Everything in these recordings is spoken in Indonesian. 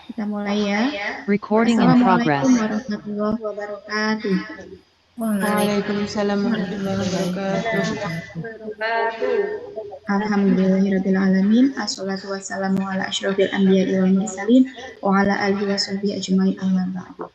Kita mulai ya. Recording in progress. Assalamualaikum warahmatullahi wabarakatuh. Waalaikumsalam warahmatullahi wabarakatuh. Alhamdulillahirabbil alamin. Assalatu wassalamu ala asyrofil anbiya'i wal mursalin wa ala alihi washabihi ajmain amma ba'du.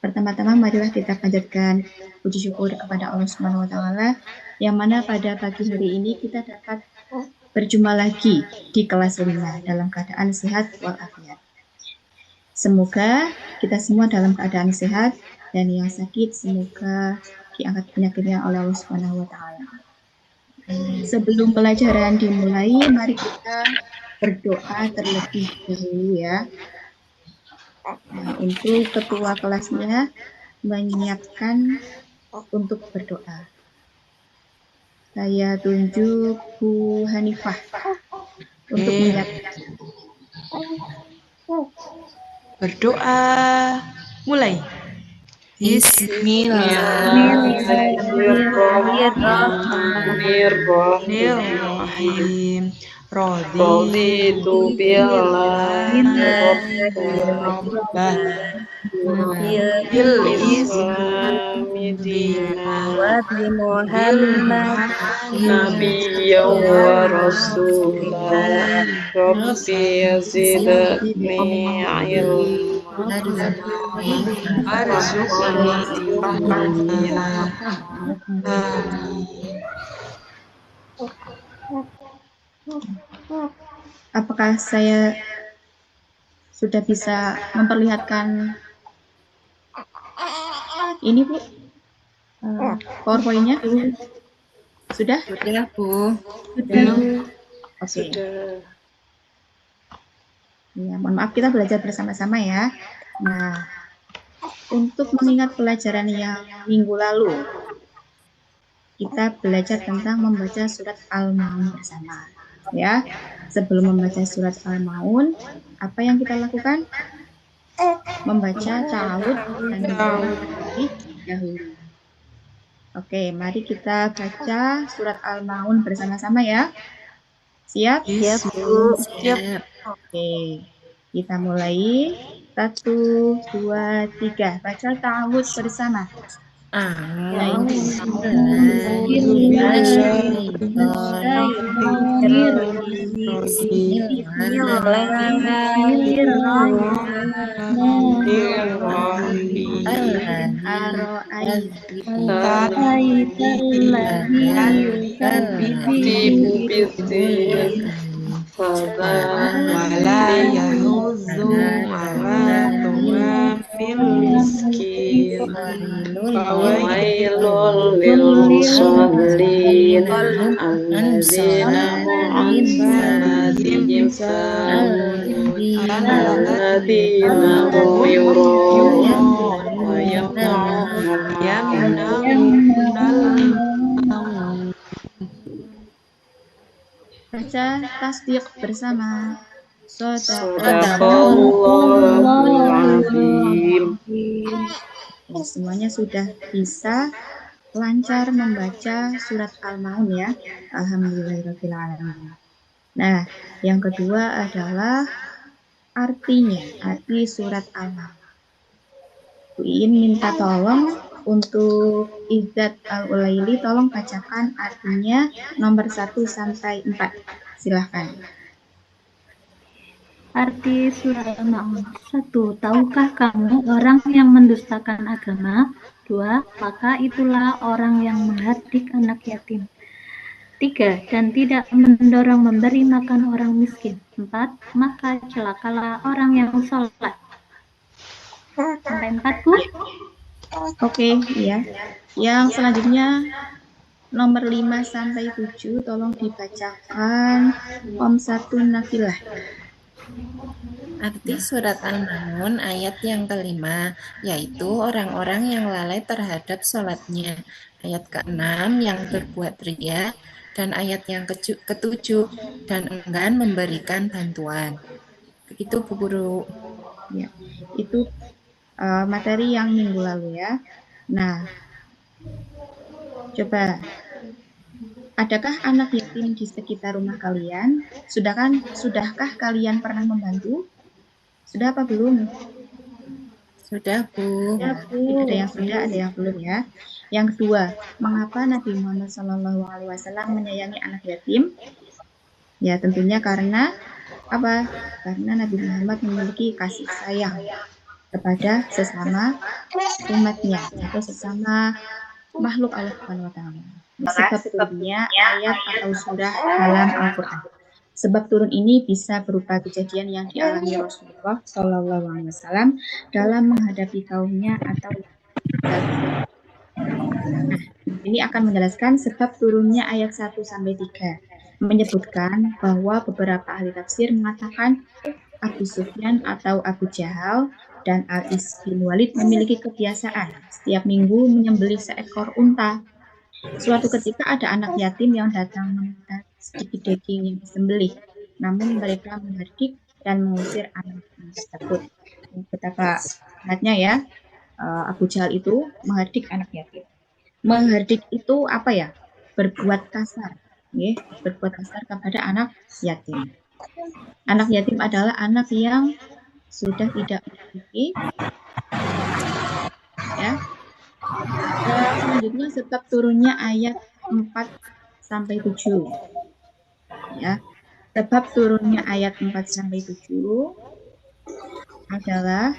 Pertama-tama marilah kita panjatkan puji syukur kepada Allah Subhanahu wa taala yang mana pada pagi hari ini kita dapat berjumpa lagi di kelas 5 dalam keadaan sehat walafiat. Semoga kita semua dalam keadaan sehat dan yang sakit semoga diangkat penyakitnya oleh Allah Subhanahu wa taala. Sebelum pelajaran dimulai, mari kita berdoa terlebih dahulu ya. Nah, untuk ketua kelasnya menyiapkan untuk berdoa. Saya tunjuk Bu Hanifah untuk menyiapkan. Berdoa. Mulai. Bismillahirrahmanirrahim. Raditu billahi rabban bil islami dinan wa bi Muhammad nabiyyan wa rasulan rabbi zidni ilman warzuqni fahma. Apakah saya sudah bisa memperlihatkan ini Bu? PowerPoint-nya? Sudah? Sudah, Bu. Sudah. Oke. Ya, mohon maaf kita belajar bersama-sama ya. Nah, untuk mengingat pelajaran yang minggu lalu, kita belajar tentang membaca surat Al-Maun bersama. Ya, sebelum membaca surat Al-Maun, apa yang kita lakukan? Membaca ta'awudz dan terlebih dahulu. Oke, mari kita baca surat Al-Maun bersama-sama ya. Siap? Siap, Bu. Siap. Oke, kita mulai. 1, 2, 3. Baca ta'awudz bersama. Wala yahudzu ala tuwafil miskin fawailul lil musallin alladzina hum an salatihim sahun alladzina hum yura'un wa yamna'un Baca tasdik bersama. Shadaqallahul azim. Ya, semuanya sudah bisa lancar membaca surat Al-Maun ya. Alhamdulillahirabbil alamin. Nah, yang kedua adalah artinya, arti surat Al-Maun. Bu Iin minta tolong untuk Izzat Al-Ulaili, tolong bacakan artinya nomor 1 sampai 4. Silahkan. Arti surat Al-Maun. 1. Tahukah kamu orang yang mendustakan agama? 2. Maka itulah orang yang menghardik anak yatim. 3. Dan tidak mendorong memberi makan orang miskin. 4. Maka celakalah orang yang sholat. Sampai 4, Bu? Oke, ya. Yang selanjutnya nomor 5 sampai 7 tolong dibacakan Om 1 Nafilah. Arti surat Al-Maun ayat yang kelima, yaitu orang-orang yang lalai terhadap sholatnya. Ayat ke-6 yang berbuat ria, dan ayat yang ke-7 dan enggan memberikan bantuan. Begitu, Bu Guru. Ya, itu materi yang minggu lalu ya. Nah, coba Adakah anak yatim di sekitar rumah kalian? Sudahkah kalian pernah membantu? Sudah apa belum? Sudah, Bu. Ya, ada yang sudah, ada yang belum ya. Yang kedua, mengapa Nabi Muhammad SAW menyayangi anak yatim? Ya, tentunya karena apa? Karena Nabi Muhammad memiliki kasih sayang kepada sesama umatnya atau sesama makhluk Allah Subhanahu wa taala. Sebab turunnya ayat atau surah dalam Al-Qur'an. Sebab turun ini bisa berupa kejadian yang dialami Rasulullah Shallallahu Alaihi Wasallam dalam menghadapi kaumnya atau ini akan menjelaskan sebab turunnya ayat 1 sampai 3. Menyebutkan bahwa beberapa ahli tafsir mengatakan Abu Sufyan atau Abu Jahal dan Al-Is bin Walid memiliki kebiasaan setiap minggu menyembelih seekor unta. Suatu ketika ada anak yatim yang datang meminta sedikit daging yang disembelih, namun mereka menghardik dan mengusir anak tersebut. Betapa hebatnya ya, Abu Jahal itu menghardik anak yatim. Menghardik itu apa ya? Berbuat kasar, ya, berbuat kasar kepada anak yatim. Anak yatim adalah anak yang sudah tidak memiliki, ya. Selanjutnya sebab turunnya ayat 4 sampai 7. Ya. Sebab turunnya ayat 4 sampai 7 adalah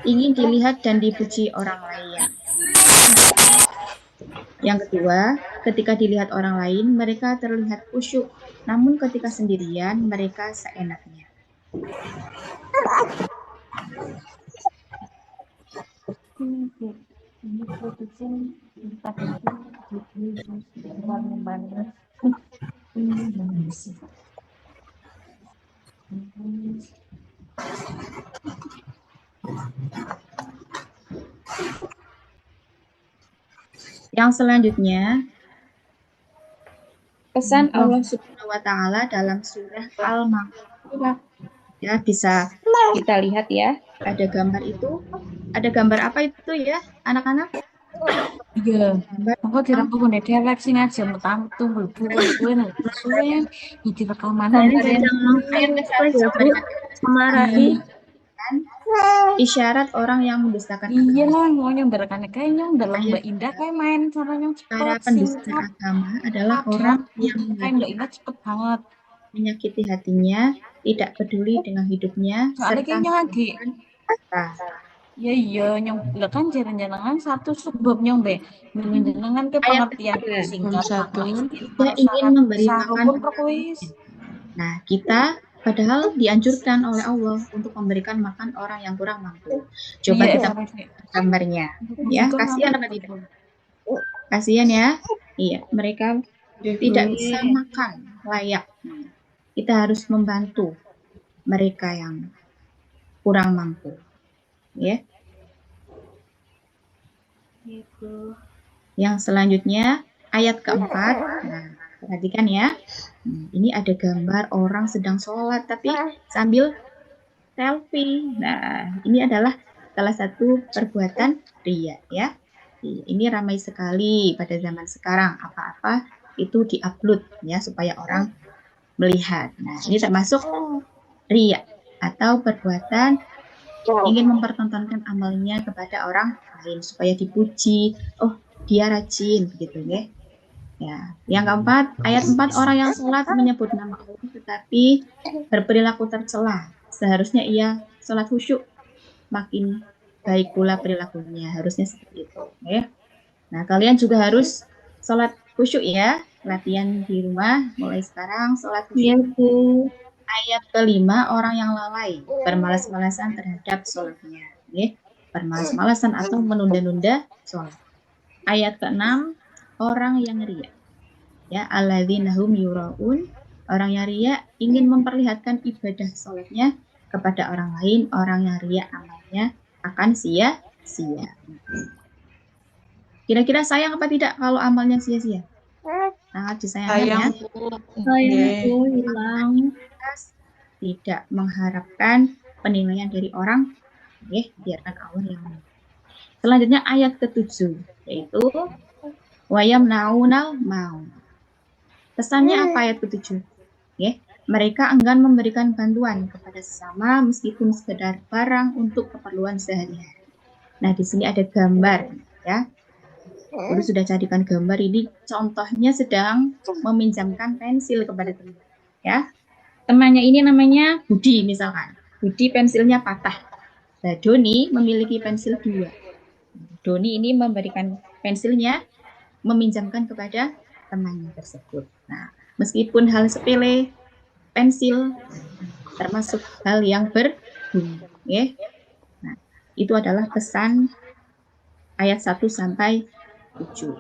ingin dilihat dan dipuji orang lain. Yang kedua, ketika dilihat orang lain, mereka terlihat khusyuk. Namun ketika sendirian, mereka seenaknya. Yang selanjutnya, pesan Allah Subhanahu wa taala dalam surah Al-Maidah. Ya, bisa kita lihat ya, ada gambar itu. Ada gambar apa itu ya, anak-anak? Iya, aku dirangkul nih dewek sing aja metang tunggu buku suwe di rekaman. Memarahi Isyarat orang yang mendustakan Iya agama. lah, mau nyomberkan kayak nyomber Mbak Indah kayak main cara yang Para cepet pendusta singkat. agama adalah orang yang Kayak Mbak Indah cepet banget. menyakiti hatinya, tidak peduli dengan hidupnya, Soalnya serta kayaknya lagi. harta. Ya iya, nyong kan jalan-jalan satu sebab nyombe. Jalan ke pengertian singkat. Dia ingin memberi makan. Nah, kita padahal dianjurkan oleh Allah untuk memberikan makan orang yang kurang mampu. Coba kita gambarnya, ya. Kasihan apa tidak? Kasihan ya. Iya, mereka tidak bisa makan layak. Kita harus membantu mereka yang kurang mampu. Ya. Yang selanjutnya ayat keempat. Nah, perhatikan ya. Ini ada gambar orang sedang sholat tapi sambil selfie. Nah, ini adalah salah satu perbuatan riya ya. Ini ramai sekali pada zaman sekarang. Apa-apa itu diupload ya supaya orang melihat. Nah, ini termasuk riya atau perbuatan ingin mempertontonkan amalnya kepada orang lain supaya dipuji. Oh, dia rajin begitu ya. Ya, yang keempat, ayat 4 orang yang sholat menyebut nama Allah tetapi berperilaku tercela. Seharusnya ia sholat khusyuk, makin baik pula perilakunya. Harusnya seperti itu, ya. Nah, kalian juga harus sholat khusyuk ya. Latihan di rumah mulai sekarang sholat khusyuk. Iya, Bu. Ayat kelima, orang yang lalai, bermalas-malasan terhadap sholatnya, ya. Bermalas-malasan atau menunda-nunda sholat. Ayat keenam, orang yang riya. Ya, alladzina hum yuraun, orang yang riya ingin memperlihatkan ibadah sholatnya kepada orang lain, orang yang riya amalnya akan sia-sia. Kira-kira sayang apa tidak kalau amalnya sia-sia? Sangat disayangkan ya. Sayangku hilang. Tidak mengharapkan penilaian dari orang, ya, biarkan Allah yang menilai. Selanjutnya ayat ke-7 yaitu wayamnaunal maun. Pesannya apa ayat ke-7? Ya, mereka enggan memberikan bantuan kepada sesama meskipun sekedar barang untuk keperluan sehari-hari. Nah, di sini ada gambar ya. Guru sudah carikan gambar ini, contohnya sedang meminjamkan pensil kepada teman. Ya, temannya ini namanya Budi misalkan. Budi pensilnya patah. Nah, Doni memiliki pensil 2. Doni ini memberikan pensilnya, meminjamkan kepada temannya tersebut. Nah, meskipun hal sepele, pensil termasuk hal yang berguna. Ya. Nah, itu adalah pesan ayat 1 sampai 7.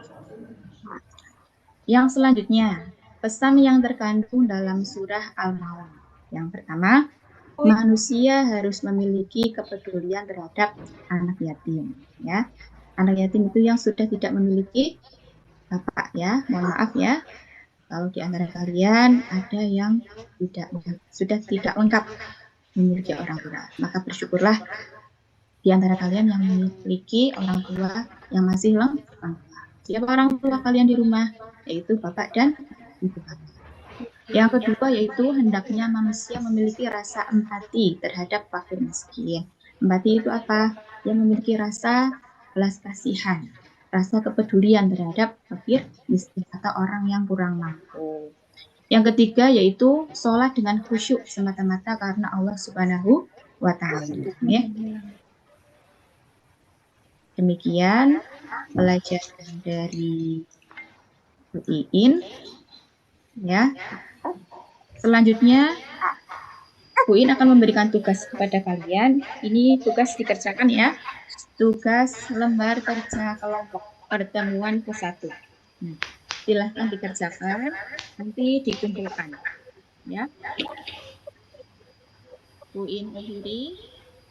Yang selanjutnya, pesan yang terkandung dalam surah Al-Maun. Yang pertama, manusia harus memiliki kepedulian terhadap anak yatim. Ya, anak yatim itu yang sudah tidak memiliki bapak ya. Mohon maaf ya, kalau di antara kalian ada yang sudah tidak lengkap memiliki orang tua, maka bersyukurlah di antara kalian yang memiliki orang tua yang masih lengkap. Siapa orang tua kalian di rumah? Yaitu bapak dan ibu kalian. Yang kedua yaitu hendaknya manusia memiliki rasa empati terhadap fakir miskin. Empati itu apa? Yang memiliki rasa belas kasihan, rasa kepedulian terhadap fakir miskin atau orang yang kurang mampu. Yang ketiga yaitu sholat dengan khusyuk semata-mata karena Allah Subhanahu wa Ta'ala. Ya. Demikian pelajaran dari Bu Iin. Ya. Selanjutnya Bu Iin akan memberikan tugas kepada kalian. Ini tugas dikerjakan ya. Tugas lembar kerja kelompok pertemuan ke-1. Silahkan dikerjakan, nanti dikumpulkan. Ya. Bu Iin akhiri.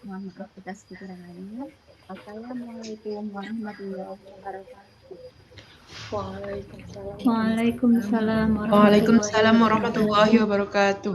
Mohon maaf atas kekurangannya. Assalamualaikum warahmatullahi wabarakatuh. Waalaikumsalam Waalaikumsalam warahmatullahi wabarakatuh.